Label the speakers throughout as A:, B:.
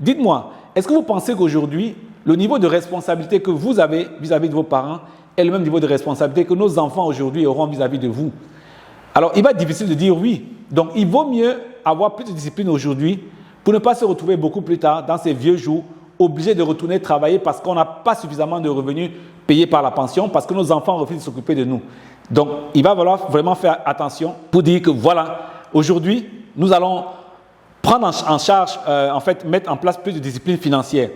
A: Dites-moi, est-ce que vous pensez qu'aujourd'hui, le niveau de responsabilité que vous avez vis-à-vis de vos parents est le même niveau de responsabilité que nos enfants aujourd'hui auront vis-à-vis de vous? Alors, il va être difficile de dire oui. Donc, il vaut mieux avoir plus de discipline aujourd'hui pour ne pas se retrouver beaucoup plus tard, dans ces vieux jours, obligé de retourner travailler parce qu'on n'a pas suffisamment de revenus payés par la pension, parce que nos enfants refusent de s'occuper de nous. Donc, il va falloir vraiment faire attention pour dire que voilà, aujourd'hui, nous allons prendre en charge, mettre en place plus de discipline financière.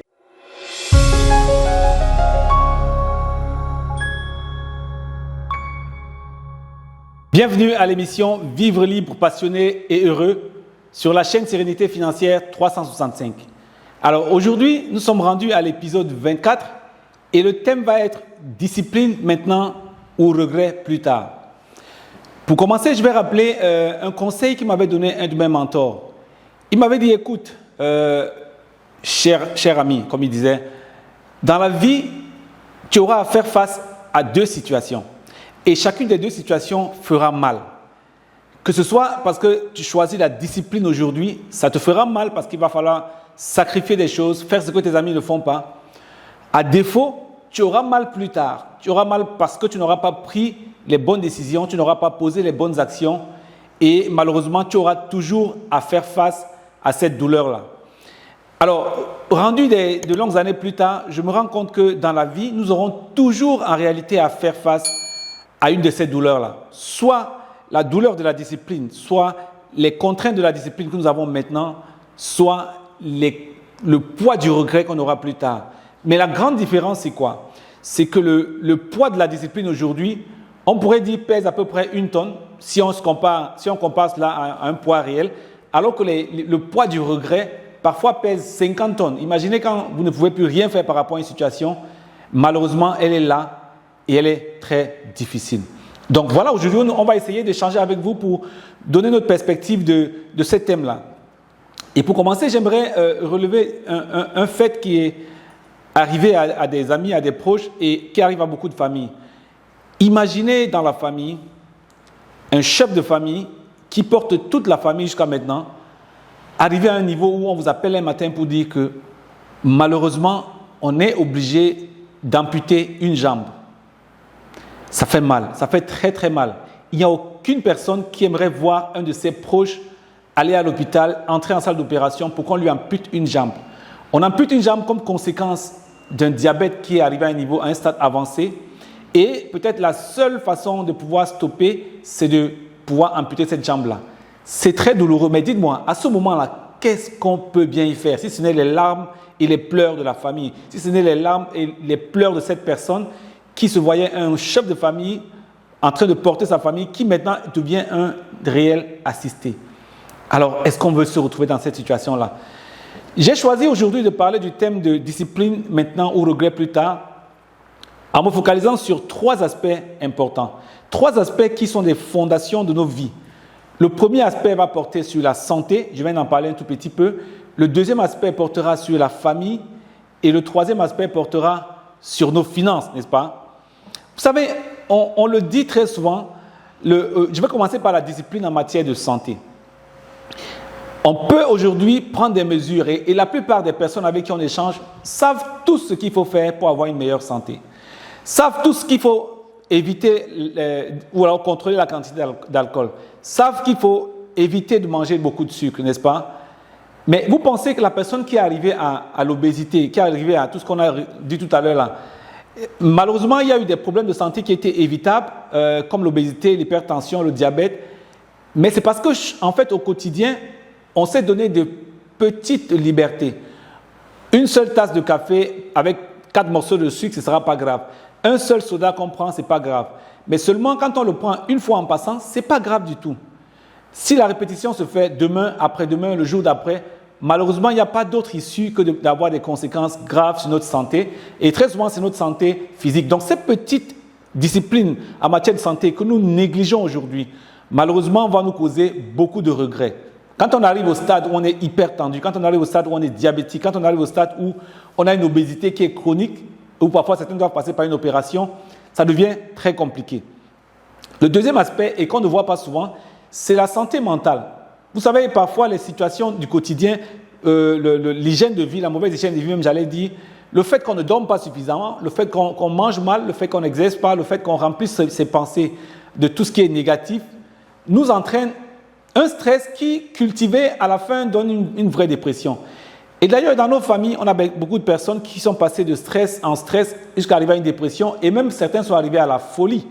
A: Bienvenue à l'émission Vivre libre, passionné et heureux sur la chaîne Sérénité Financière 365. Alors aujourd'hui, nous sommes rendus à l'épisode 24 et le thème va être discipline maintenant ou regret plus tard. Pour commencer, je vais rappeler un conseil qui m'avait donné un de mes mentors. Il m'avait dit, écoute, cher ami, comme il disait, dans la vie, tu auras à faire face à deux situations. Et chacune des deux situations fera mal. Que ce soit parce que tu choisis la discipline aujourd'hui, ça te fera mal parce qu'il va falloir sacrifier des choses, faire ce que tes amis ne font pas. À défaut, tu auras mal plus tard. Tu auras mal parce que tu n'auras pas pris les bonnes décisions, tu n'auras pas posé les bonnes actions et malheureusement, tu auras toujours à faire face à cette douleur-là. Alors, rendu de longues années plus tard, je me rends compte que dans la vie, nous aurons toujours en réalité à faire face à une de ces douleurs-là. Soit la douleur de la discipline, soit les contraintes de la discipline que nous avons maintenant, soit le poids du regret qu'on aura plus tard. Mais la grande différence, c'est quoi? C'est que le poids de la discipline aujourd'hui, on pourrait dire pèse à peu près 1 tonne si on compare cela à un poids réel, alors que le poids du regret parfois pèse 50 tonnes. Imaginez quand vous ne pouvez plus rien faire par rapport à une situation, malheureusement, elle est là et elle est très difficile. Donc voilà, aujourd'hui, on va essayer d'échanger avec vous pour donner notre perspective de ce thème-là. Et pour commencer, j'aimerais relever un fait qui est arrivé à des amis, à des proches et qui arrive à beaucoup de familles. Imaginez dans la famille un chef de famille qui porte toute la famille jusqu'à maintenant, arriver à un niveau où on vous appelle un matin pour dire que malheureusement, on est obligé d'amputer une jambe. Ça fait mal, ça fait très très mal. Il n'y a aucune personne qui aimerait voir un de ses proches aller à l'hôpital, entrer en salle d'opération pour qu'on lui ampute une jambe. On ampute une jambe comme conséquence d'un diabète qui est arrivé à un stade avancé. Et peut-être la seule façon de pouvoir stopper, c'est de pouvoir amputer cette jambe-là. C'est très douloureux, mais dites-moi, à ce moment-là, qu'est-ce qu'on peut bien y faire? Si ce n'est les larmes et les pleurs de la famille, si ce n'est les larmes et les pleurs de cette personne qui se voyait un chef de famille en train de porter sa famille, qui maintenant devient un réel assisté. Alors, est-ce qu'on veut se retrouver dans cette situation-là? J'ai choisi aujourd'hui de parler du thème de discipline maintenant ou regret plus tard, en me focalisant sur 3 aspects importants. 3 aspects qui sont des fondations de nos vies. Le premier aspect va porter sur la santé, je viens d'en parler un tout petit peu. Le deuxième aspect portera sur la famille et le troisième aspect portera sur nos finances, n'est-ce pas? Vous savez, on le dit très souvent, je vais commencer par la discipline en matière de santé. On peut aujourd'hui prendre des mesures et la plupart des personnes avec qui on échange savent tout ce qu'il faut faire pour avoir une meilleure santé. Savent tout ce qu'il faut éviter ou alors contrôler la quantité d'alcool. Savent qu'il faut éviter de manger beaucoup de sucre, n'est-ce pas? Mais vous pensez que la personne qui est arrivée à l'obésité, qui est arrivée à tout ce qu'on a dit tout à l'heure là, malheureusement, il y a eu des problèmes de santé qui étaient évitables, comme l'obésité, l'hypertension, le diabète. Mais c'est parce qu'en fait, au quotidien, on s'est donné de petites libertés. Une seule tasse de café avec 4 morceaux de sucre, ce ne sera pas grave. Un seul soda qu'on prend, ce n'est pas grave. Mais seulement quand on le prend une fois en passant, ce n'est pas grave du tout. Si la répétition se fait demain, après-demain, le jour d'après, malheureusement, il n'y a pas d'autre issue que d'avoir des conséquences graves sur notre santé. Et très souvent, c'est notre santé physique. Donc, ces petites disciplines en matière de santé que nous négligeons aujourd'hui, malheureusement, vont nous causer beaucoup de regrets. Quand on arrive au stade où on est hyper tendu, quand on arrive au stade où on est diabétique, quand on arrive au stade où on a une obésité qui est chronique, ou parfois certains doivent passer par une opération, ça devient très compliqué. Le deuxième aspect, et qu'on ne voit pas souvent, c'est la santé mentale. Vous savez, parfois, les situations du quotidien l'hygiène de vie, la mauvaise hygiène de vie, même j'allais dire, le fait qu'on ne dorme pas suffisamment, le fait qu'on mange mal, le fait qu'on n'exerce pas, le fait qu'on remplisse ses pensées de tout ce qui est négatif, nous entraîne un stress qui, cultivé à la fin, donne une vraie dépression. Et d'ailleurs, dans nos familles, on a beaucoup de personnes qui sont passées de stress en stress jusqu'à arriver à une dépression, et même certains sont arrivés à la folie.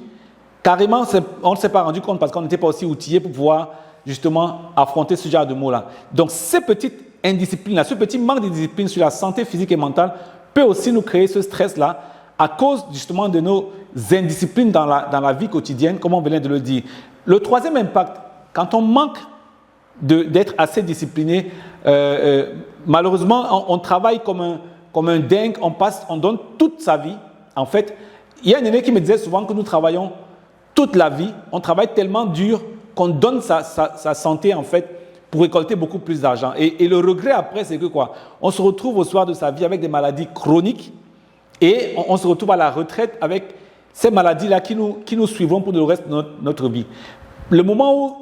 A: Carrément, on ne s'est pas rendu compte parce qu'on n'était pas aussi outillés pour pouvoir justement affronter ce genre de mots-là. Donc, ces petites indisciplines-là, ce petit manque de discipline sur la santé physique et mentale peut aussi nous créer ce stress-là à cause justement de nos indisciplines dans la vie quotidienne, comme on venait de le dire. Le troisième impact, quand on manque d'être assez discipliné, malheureusement, on travaille comme un dingue, on donne toute sa vie. En fait, il y a un aîné qui me disait souvent que nous travaillons toute la vie, on travaille tellement dur qu'on donne sa santé, en fait, pour récolter beaucoup plus d'argent. Et le regret après, c'est que quoi? On se retrouve au soir de sa vie avec des maladies chroniques et on se retrouve à la retraite avec ces maladies-là qui nous suivront pour le reste de notre vie. Le moment où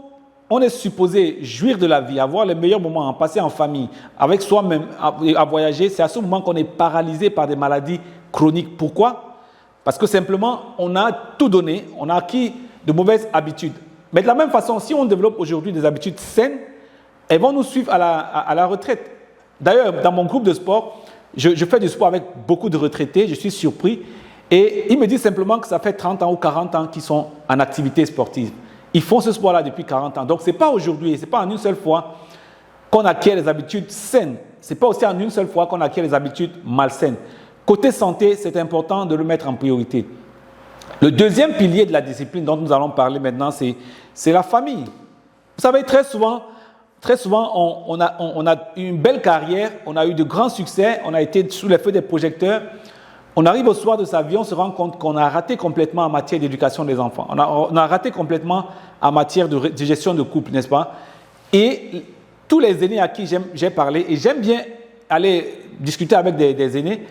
A: on est supposé jouir de la vie, avoir les meilleurs moments, passer en famille, avec soi-même, à voyager, c'est à ce moment qu'on est paralysé par des maladies chroniques. Pourquoi? Parce que simplement, on a tout donné, on a acquis de mauvaises habitudes. Mais de la même façon, si on développe aujourd'hui des habitudes saines, elles vont nous suivre à la retraite. D'ailleurs, dans mon groupe de sport, je fais du sport avec beaucoup de retraités, je suis surpris, et ils me disent simplement que ça fait 30 ans ou 40 ans qu'ils sont en activité sportive. Ils font ce sport-là depuis 40 ans. Donc, ce n'est pas aujourd'hui, ce n'est pas en une seule fois qu'on acquiert les habitudes saines. Ce n'est pas aussi en une seule fois qu'on acquiert les habitudes malsaines. Côté santé, c'est important de le mettre en priorité. Le deuxième pilier de la discipline dont nous allons parler maintenant, c'est la famille. Vous savez, très souvent, on a eu une belle carrière, on a eu de grands succès, on a été sous les feux des projecteurs. On arrive au soir de sa vie, on se rend compte qu'on a raté complètement en matière d'éducation des enfants. On a raté complètement en matière de gestion de couple, n'est-ce pas? Et tous les aînés à qui j'ai parlé, et j'aime bien aller discuter avec des aînés,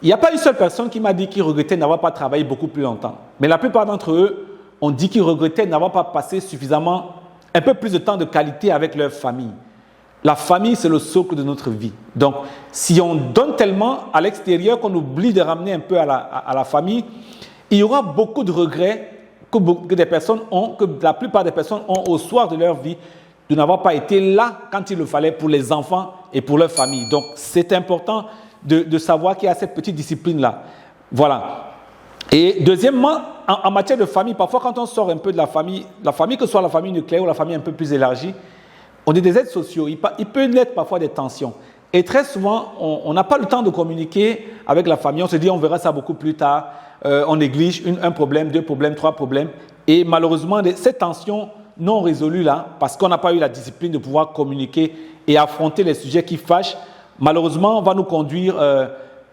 A: il n'y a pas une seule personne qui m'a dit qu'ils regrettait n'avoir pas travaillé beaucoup plus longtemps. Mais la plupart d'entre eux ont dit qu'ils regrettaient n'avoir pas passé suffisamment, un peu plus de temps de qualité avec leur famille. La famille, c'est le socle de notre vie. Donc, si on donne tellement à l'extérieur qu'on oublie de ramener un peu à la famille, il y aura beaucoup de regrets que des personnes ont, que la plupart des personnes ont au soir de leur vie, de n'avoir pas été là quand il le fallait pour les enfants et pour leur famille. Donc, c'est important de savoir qu'il y a cette petite discipline-là. Voilà. Et deuxièmement, en matière de famille, parfois quand on sort un peu de la famille, que ce soit la famille nucléaire ou la famille un peu plus élargie, on est des aides sociaux. Il peut y avoir parfois des tensions. Et très souvent, on n'a pas le temps de communiquer avec la famille. On se dit, on verra ça beaucoup plus tard. On néglige un problème, 2 problèmes, 3 problèmes. Et malheureusement, ces tensions non résolues là, parce qu'on n'a pas eu la discipline de pouvoir communiquer et affronter les sujets qui fâchent, malheureusement, va nous conduire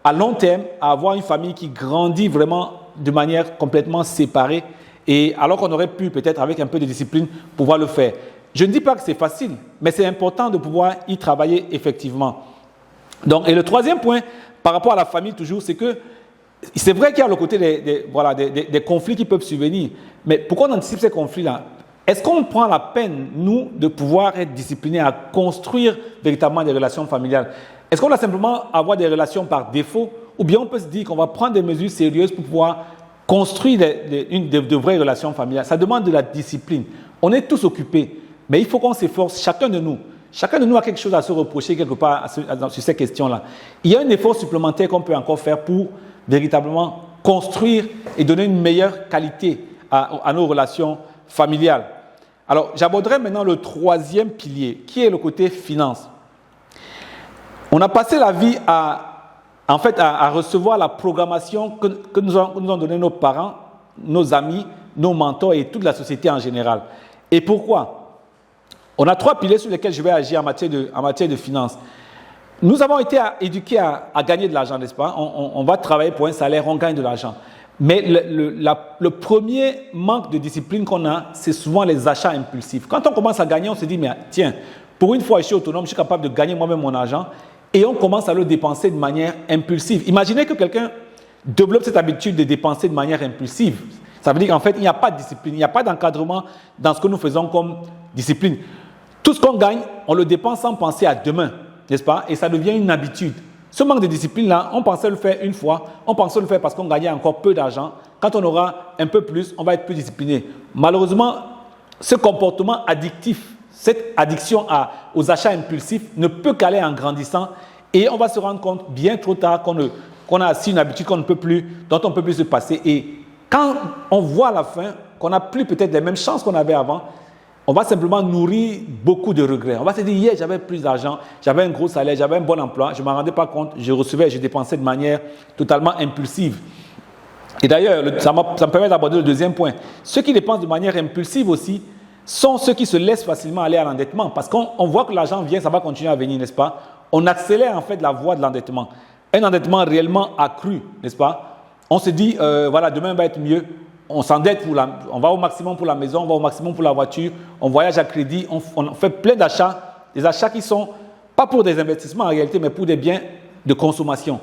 A: à long terme à avoir une famille qui grandit vraiment de manière complètement séparée. Et alors qu'on aurait pu peut-être avec un peu de discipline pouvoir le faire. Je ne dis pas que c'est facile, mais c'est important de pouvoir y travailler effectivement. Donc, et le troisième point, par rapport à la famille toujours, c'est que c'est vrai qu'il y a le côté des conflits qui peuvent survenir, mais pourquoi on anticipe ces conflits-là? Est-ce qu'on prend la peine, nous, de pouvoir être disciplinés à construire véritablement des relations familiales? Est-ce qu'on doit simplement avoir des relations par défaut, ou bien on peut se dire qu'on va prendre des mesures sérieuses pour pouvoir construire de vraies relations familiales? Ça demande de la discipline. On est tous occupés. Mais il faut qu'on s'efforce, chacun de nous. Chacun de nous a quelque chose à se reprocher quelque part sur ces questions-là. Il y a un effort supplémentaire qu'on peut encore faire pour véritablement construire et donner une meilleure qualité à nos relations familiales. Alors, j'aborderai maintenant le troisième pilier, qui est le côté finance. On a passé la vie à recevoir la programmation que nous ont donné nos parents, nos amis, nos mentors et toute la société en général. Et pourquoi? On a 3 piliers sur lesquels je vais agir en matière de finances. Nous avons été éduqués à gagner de l'argent, n'est-ce pas? On va travailler pour un salaire, on gagne de l'argent. Mais le premier manque de discipline qu'on a, c'est souvent les achats impulsifs. Quand on commence à gagner, on se dit, mais tiens, pour une fois, je suis autonome, je suis capable de gagner moi-même mon argent. Et on commence à le dépenser de manière impulsive. Imaginez que quelqu'un développe cette habitude de dépenser de manière impulsive. Ça veut dire qu'en fait, il n'y a pas de discipline, il n'y a pas d'encadrement dans ce que nous faisons comme discipline. Tout ce qu'on gagne, on le dépense sans penser à demain. n'est-ce pas? Et ça devient une habitude. Ce manque de discipline-là, on pensait le faire une fois, on pensait le faire parce qu'on gagnait encore peu d'argent. Quand on aura un peu plus, on va être plus discipliné. Malheureusement, ce comportement addictif, cette addiction aux achats impulsifs ne peut qu'aller en grandissant et on va se rendre compte bien trop tard qu'on a assis une habitude dont on ne peut plus se passer. Et quand on voit à la fin qu'on n'a plus peut-être les mêmes chances qu'on avait avant, on va simplement nourrir beaucoup de regrets. On va se dire, hier, j'avais plus d'argent, j'avais un gros salaire, j'avais un bon emploi, je ne m'en rendais pas compte, je dépensais de manière totalement impulsive. Et d'ailleurs, ça me permet d'aborder le deuxième point. Ceux qui dépensent de manière impulsive aussi sont ceux qui se laissent facilement aller à l'endettement. Parce qu'on voit que l'argent vient, ça va continuer à venir, n'est-ce pas? On accélère en fait la voie de l'endettement. Un endettement réellement accru, n'est-ce pas? On se dit, voilà, demain va être mieux. On s'endette, on va au maximum pour la maison, on va au maximum pour la voiture, on voyage à crédit, on fait plein d'achats, des achats qui sont pas pour des investissements en réalité, mais pour des biens de consommation.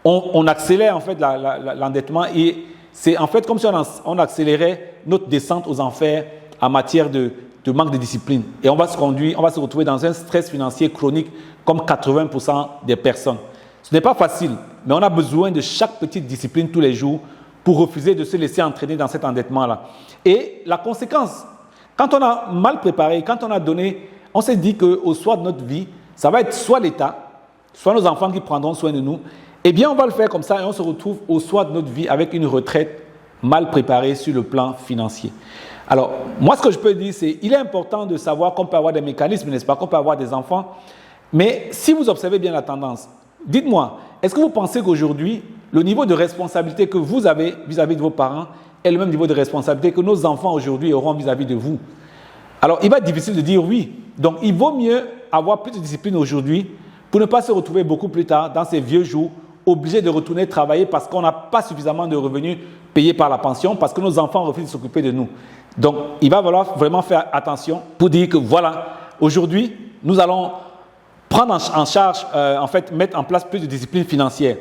A: On accélère en fait l'endettement et c'est en fait comme si on accélérait notre descente aux enfers en matière de manque de discipline. Et on va se retrouver dans un stress financier chronique comme 80% des personnes. Ce n'est pas facile, mais on a besoin de chaque petite discipline tous les jours pour refuser de se laisser entraîner dans cet endettement-là. Et la conséquence, quand on a mal préparé, quand on s'est dit qu'au soir de notre vie, ça va être soit l'État, soit nos enfants qui prendront soin de nous, eh bien on va le faire comme ça et on se retrouve au soir de notre vie avec une retraite mal préparée sur le plan financier. Alors, moi ce que je peux dire, c'est qu'il est important de savoir qu'on peut avoir des mécanismes, n'est-ce pas, qu'on peut avoir des enfants, mais si vous observez bien la tendance, dites-moi, est-ce que vous pensez qu'aujourd'hui, le niveau de responsabilité que vous avez vis-à-vis de vos parents est le même niveau de responsabilité que nos enfants aujourd'hui auront vis-à-vis de vous? Alors, il va être difficile de dire oui. Donc, il vaut mieux avoir plus de discipline aujourd'hui pour ne pas se retrouver beaucoup plus tard, dans ces vieux jours, obligés de retourner travailler parce qu'on n'a pas suffisamment de revenus payés par la pension, parce que nos enfants refusent de s'occuper de nous. Donc, il va falloir vraiment faire attention pour dire que voilà, aujourd'hui, nous allons prendre en charge, mettre en place plus de discipline financière.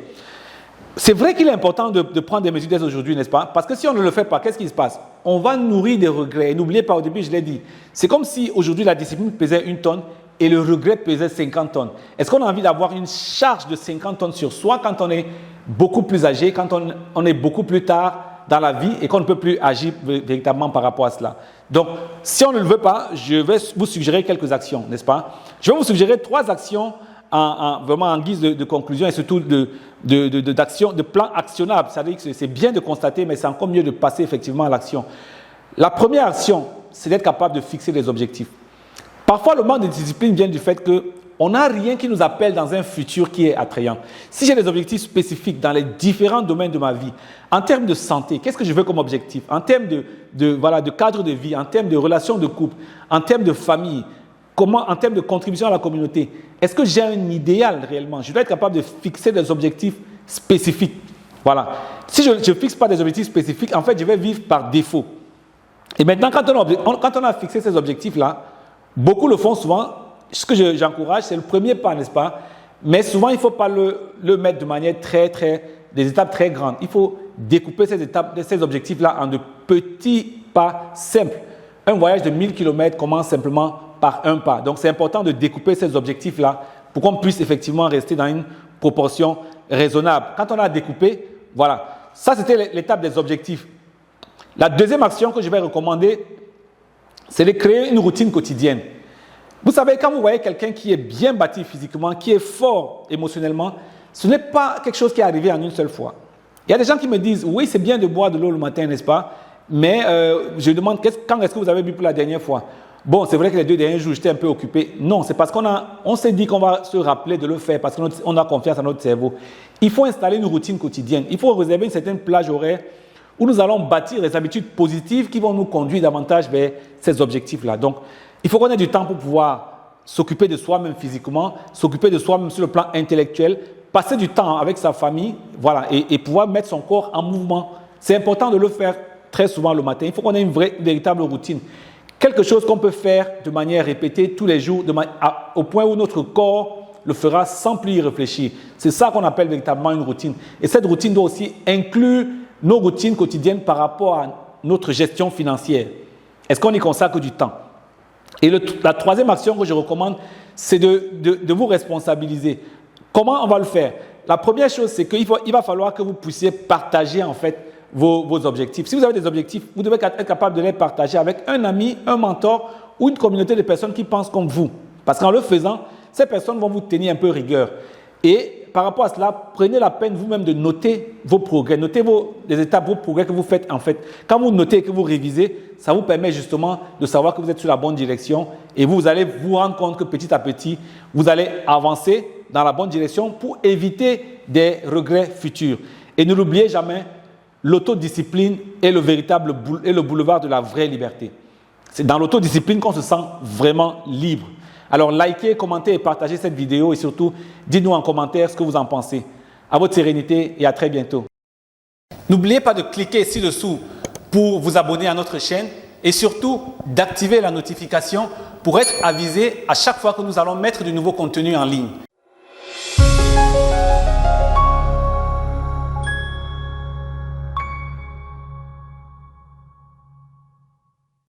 A: C'est vrai qu'il est important de prendre des mesures dès aujourd'hui, n'est-ce pas? Parce que si on ne le fait pas, qu'est-ce qui se passe? On va nourrir des regrets. Et n'oubliez pas, au début, je l'ai dit, c'est comme si aujourd'hui la discipline pesait 1 tonne et le regret pesait 50 tonnes. Est-ce qu'on a envie d'avoir une charge de 50 tonnes sur soi quand on est beaucoup plus âgé, quand on est beaucoup plus tard dans la vie et qu'on ne peut plus agir véritablement par rapport à cela? Donc, si on ne le veut pas, je vais vous suggérer quelques actions, n'est-ce pas? Je vais vous suggérer 3 actions vraiment en guise de conclusion et surtout de plan actionnable. C'est-à-dire que c'est bien de constater, mais c'est encore mieux de passer effectivement à l'action. La première action, c'est d'être capable de fixer des objectifs. Parfois, le manque de discipline vient du fait qu'on n'a rien qui nous appelle dans un futur qui est attrayant. Si j'ai des objectifs spécifiques dans les différents domaines de ma vie, en termes de santé, qu'est-ce que je veux comme objectif? En termes de cadre de vie, en termes de relations de couple, en termes de famille, en termes de contribution à la communauté, est-ce que j'ai un idéal réellement? Je dois être capable de fixer des objectifs spécifiques. Voilà. Si je ne fixe pas des objectifs spécifiques, en fait, je vais vivre par défaut. Et maintenant, quand on a fixé ces objectifs-là, beaucoup le font souvent. Ce que j'encourage, c'est le premier pas, n'est-ce pas? Mais souvent, il ne faut pas le mettre de manière des étapes très grandes. Il faut découper ces objectifs-là en de petits pas simples. Un voyage de 1000 km commence simplement par un pas. Donc, c'est important de découper ces objectifs-là pour qu'on puisse effectivement rester dans une proportion raisonnable. Quand on a découpé, voilà. Ça, c'était l'étape des objectifs. La deuxième action que je vais recommander, c'est de créer une routine quotidienne. Vous savez, quand vous voyez quelqu'un qui est bien bâti physiquement, qui est fort émotionnellement, ce n'est pas quelque chose qui est arrivé en une seule fois. Il y a des gens qui me disent, oui, c'est bien de boire de l'eau le matin, n'est-ce pas? Mais je demande, quand est-ce que vous avez bu pour la dernière fois? Bon, c'est vrai que les 2 derniers jours, j'étais un peu occupé. Non, c'est parce qu'on s'est dit qu'on va se rappeler de le faire, parce qu'on a confiance en notre cerveau. Il faut installer une routine quotidienne. Il faut réserver une certaine plage horaire où nous allons bâtir des habitudes positives qui vont nous conduire davantage vers ces objectifs-là. Donc, il faut qu'on ait du temps pour pouvoir s'occuper de soi-même physiquement, s'occuper de soi-même sur le plan intellectuel, passer du temps avec sa famille, voilà, et pouvoir mettre son corps en mouvement. C'est important de le faire très souvent le matin. Il faut qu'on ait une véritable routine. Quelque chose qu'on peut faire de manière répétée tous les jours, au point où notre corps le fera sans plus y réfléchir. C'est ça qu'on appelle véritablement une routine. Et cette routine doit aussi inclure nos routines quotidiennes par rapport à notre gestion financière. Est-ce qu'on y consacre du temps? Et la troisième action que je recommande, c'est de vous responsabiliser. Comment on va le faire? La première chose, c'est qu'il va falloir que vous puissiez partager en fait vos objectifs. Si vous avez des objectifs, vous devez être capable de les partager avec un ami, un mentor ou une communauté de personnes qui pensent comme vous. Parce qu'en le faisant, ces personnes vont vous tenir un peu rigueur. Et par rapport à cela, prenez la peine vous-même de noter vos progrès, notez les étapes, vos progrès que vous faites en fait. Quand vous notez et que vous révisez, ça vous permet justement de savoir que vous êtes sur la bonne direction et vous allez vous rendre compte que petit à petit, vous allez avancer dans la bonne direction pour éviter des regrets futurs. Et ne l'oubliez jamais, l'autodiscipline est le boulevard de la vraie liberté. C'est dans l'autodiscipline qu'on se sent vraiment libre. Alors, likez, commentez et partagez cette vidéo et surtout, dites-nous en commentaire ce que vous en pensez. À votre sérénité et à très bientôt. N'oubliez pas de cliquer ci-dessous pour vous abonner à notre chaîne et surtout d'activer la notification pour être avisé à chaque fois que nous allons mettre de nouveaux contenus en ligne.